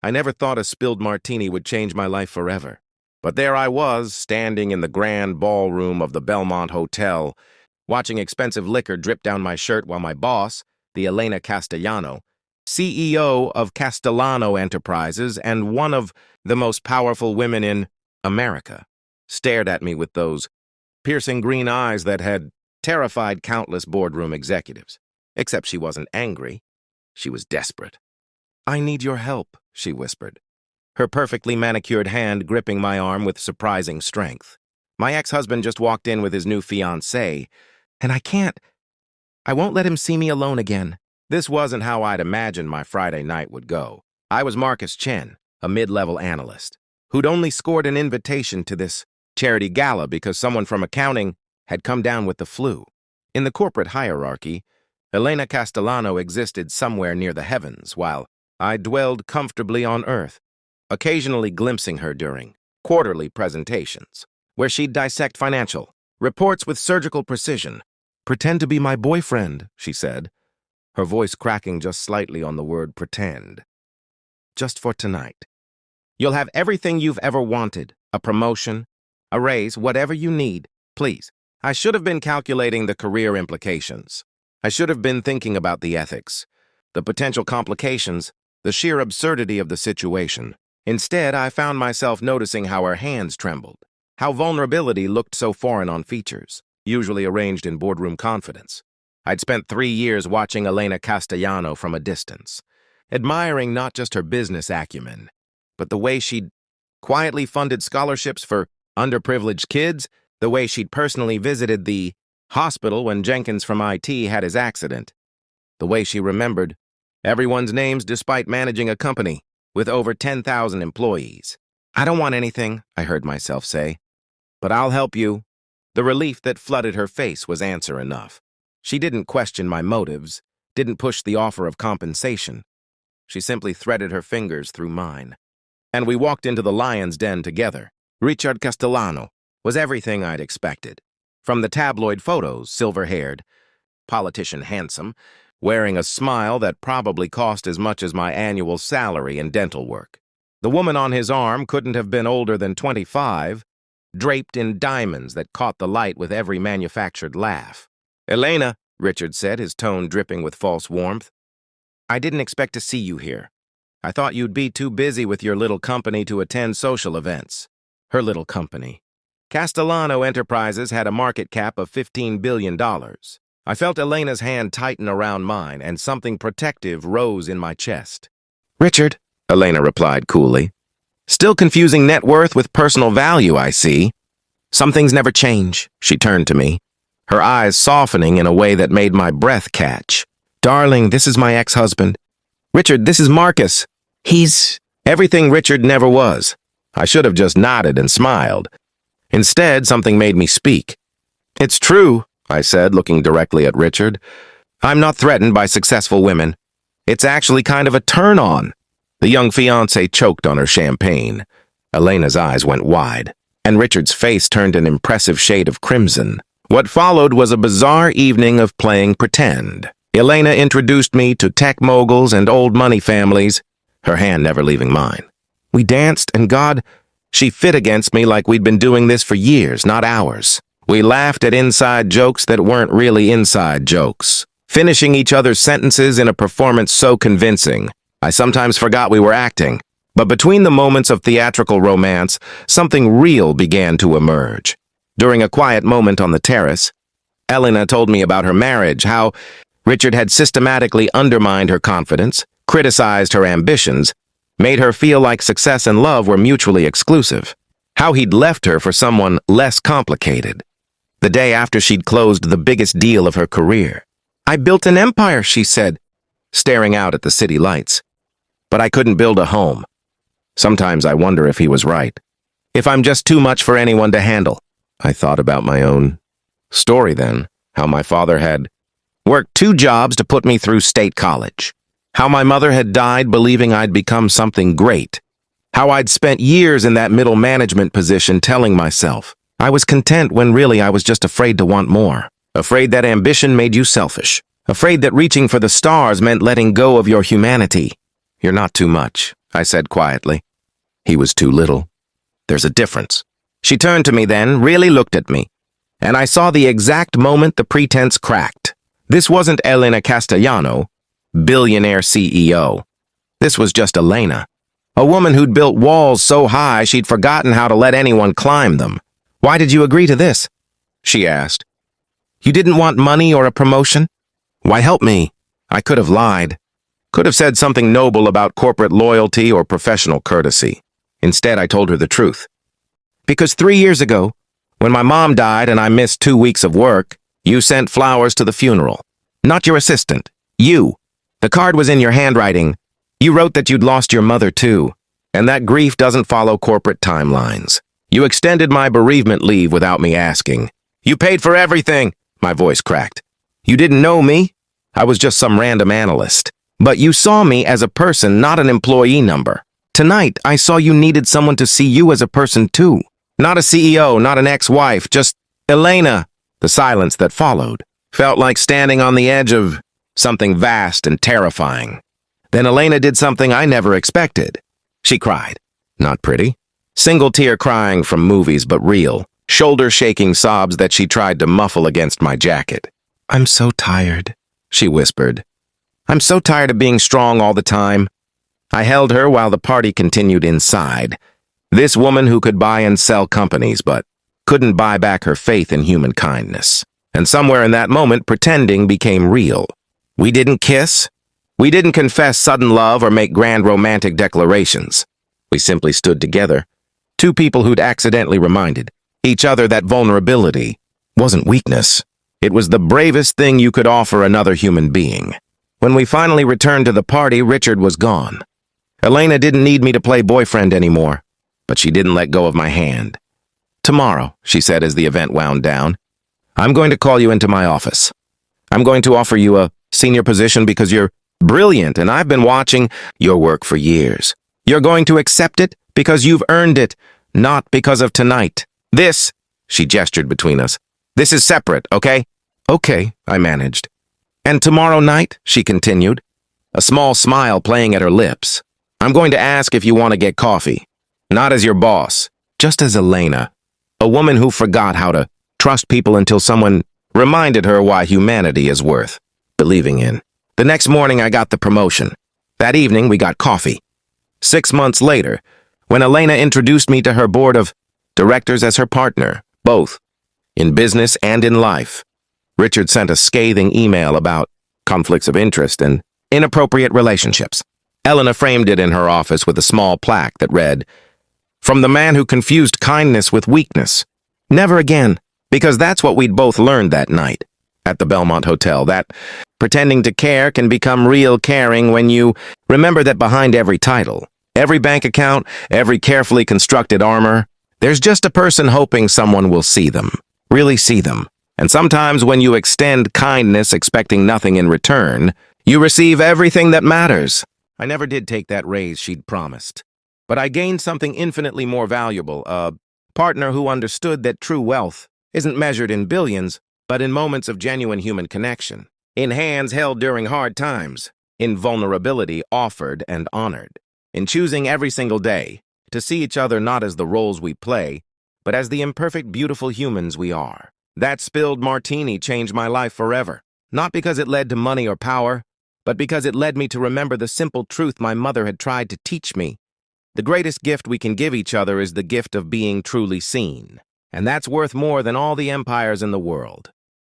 I never thought a spilled martini would change my life forever. But there I was, standing in the grand ballroom of the Belmont Hotel, watching expensive liquor drip down my shirt while my boss, the Elena Castellano, CEO of Castellano Enterprises and one of the most powerful women in America, stared at me with those piercing green eyes that had terrified countless boardroom executives. Except she wasn't angry. She was desperate. "I need your help," she whispered, her perfectly manicured hand gripping my arm with surprising strength. "My ex-husband just walked in with his new fiancée, and I won't let him see me alone again." This wasn't how I'd imagined my Friday night would go. I was Marcus Chen, a mid-level analyst, who'd only scored an invitation to this charity gala because someone from accounting had come down with the flu. In the corporate hierarchy, Elena Castellano existed somewhere near the heavens, while I dwelled comfortably on earth, occasionally glimpsing her during quarterly presentations, where she'd dissect financial reports with surgical precision. "Pretend to be my boyfriend," she said, her voice cracking just slightly on the word pretend. "Just for tonight. You'll have everything you've ever wanted, a promotion, a raise, whatever you need, please." I should have been calculating the career implications. I should have been thinking about the ethics, the potential complications, the sheer absurdity of the situation. Instead, I found myself noticing how her hands trembled, how vulnerability looked so foreign on features, usually arranged in boardroom confidence. I'd spent 3 years watching Elena Castellano from a distance, admiring not just her business acumen, but the way she'd quietly funded scholarships for underprivileged kids, the way she'd personally visited the hospital when Jenkins from IT had his accident, the way she remembered everyone's names despite managing a company with over 10,000 employees. "I don't want anything," I heard myself say, "but I'll help you." The relief that flooded her face was answer enough. She didn't question my motives, didn't push the offer of compensation. She simply threaded her fingers through mine. And we walked into the lion's den together. Richard Castellano was everything I'd expected. From the tabloid photos, silver-haired, politician handsome, wearing a smile that probably cost as much as my annual salary in dental work. The woman on his arm couldn't have been older than 25, draped in diamonds that caught the light with every manufactured laugh. "Elena," Richard said, his tone dripping with false warmth, "I didn't expect to see you here. I thought you'd be too busy with your little company to attend social events." Her little company. Castellano Enterprises had a market cap of $15 billion. I felt Elena's hand tighten around mine, and something protective rose in my chest. "Richard," Elena replied coolly. "Still confusing net worth with personal value, I see." "Some things never change," she turned to me, her eyes softening in a way that made my breath catch. "Darling, this is my ex-husband. Richard, this is Marcus. He's everything Richard never was." I should have just nodded and smiled. Instead, something made me speak. "It's true," I said, looking directly at Richard. "I'm not threatened by successful women. It's actually kind of a turn-on." The young fiancé choked on her champagne. Elena's eyes went wide, and Richard's face turned an impressive shade of crimson. What followed was a bizarre evening of playing pretend. Elena introduced me to tech moguls and old money families, her hand never leaving mine. We danced, and God, she fit against me like we'd been doing this for years, not hours. We laughed at inside jokes that weren't really inside jokes, finishing each other's sentences in a performance so convincing, I sometimes forgot we were acting. But between the moments of theatrical romance, something real began to emerge. During a quiet moment on the terrace, Elena told me about her marriage, how Richard had systematically undermined her confidence, criticized her ambitions, made her feel like success and love were mutually exclusive, how he'd left her for someone less complicated. The day after she'd closed the biggest deal of her career. "I built an empire," she said, staring out at the city lights. "But I couldn't build a home." Sometimes I wonder if he was right. If I'm just too much for anyone to handle. I thought about my own story then, how my father had worked 2 jobs to put me through state college. How my mother had died believing I'd become something great. How I'd spent years in that middle management position telling myself I was content when really I was just afraid to want more. Afraid that ambition made you selfish. Afraid that reaching for the stars meant letting go of your humanity. You're not too much, I said quietly. He was too little. There's a difference. She turned to me then, really looked at me, and I saw the exact moment the pretense cracked. This wasn't Elena Castellano, billionaire CEO. This was just Elena, a woman who'd built walls so high she'd forgotten how to let anyone climb them. "Why did you agree to this?" she asked. "You didn't want money or a promotion?" "Why, help me." I could have lied. Could have said something noble about corporate loyalty or professional courtesy. Instead, I told her the truth. "Because 3 years ago, when my mom died and I missed 2 weeks of work, you sent flowers to the funeral. Not your assistant. You. The card was in your handwriting. You wrote that you'd lost your mother too, and that grief doesn't follow corporate timelines. You extended my bereavement leave without me asking. You paid for everything." My voice cracked. "You didn't know me. I was just some random analyst. But you saw me as a person, not an employee number. Tonight, I saw you needed someone to see you as a person too. Not a CEO, not an ex-wife, just Elena." The silence that followed felt like standing on the edge of something vast and terrifying. Then Elena did something I never expected. She cried. Not pretty. Single tear crying from movies, but real. Shoulder-shaking sobs that she tried to muffle against my jacket. "I'm so tired," she whispered. "I'm so tired of being strong all the time." I held her while the party continued inside. This woman who could buy and sell companies, but couldn't buy back her faith in human kindness. And somewhere in that moment, pretending became real. We didn't kiss. We didn't confess sudden love or make grand romantic declarations. We simply stood together. Two people who'd accidentally reminded each other that vulnerability wasn't weakness. It was the bravest thing you could offer another human being. When we finally returned to the party, Richard was gone. Elena didn't need me to play boyfriend anymore, but she didn't let go of my hand. "Tomorrow," she said as the event wound down, "I'm going to call you into my office. I'm going to offer you a senior position because you're brilliant and I've been watching your work for years. You're going to accept it because you've earned it, not because of tonight. This," she gestured between us, "this is separate, okay?" "Okay," I managed. "And tomorrow night," she continued, a small smile playing at her lips, "I'm going to ask if you want to get coffee. Not as your boss, just as Elena, a woman who forgot how to trust people until someone reminded her why humanity is worth believing in." The next morning, I got the promotion. That evening, we got coffee. 6 months later, when Elena introduced me to her board of directors as her partner, both in business and in life, Richard sent a scathing email about conflicts of interest and inappropriate relationships. Elena framed it in her office with a small plaque that read, "From the man who confused kindness with weakness. Never again," because that's what we'd both learned that night at the Belmont Hotel, that pretending to care can become real caring when you remember that behind every title, every bank account, every carefully constructed armor, there's just a person hoping someone will see them, really see them. And sometimes when you extend kindness expecting nothing in return, you receive everything that matters. I never did take that raise she'd promised, but I gained something infinitely more valuable, a partner who understood that true wealth isn't measured in billions, but in moments of genuine human connection, in hands held during hard times, in vulnerability offered and honored, in choosing every single day to see each other not as the roles we play, but as the imperfect, beautiful humans we are. That spilled martini changed my life forever, not because it led to money or power, but because it led me to remember the simple truth my mother had tried to teach me. The greatest gift we can give each other is the gift of being truly seen, and that's worth more than all the empires in the world.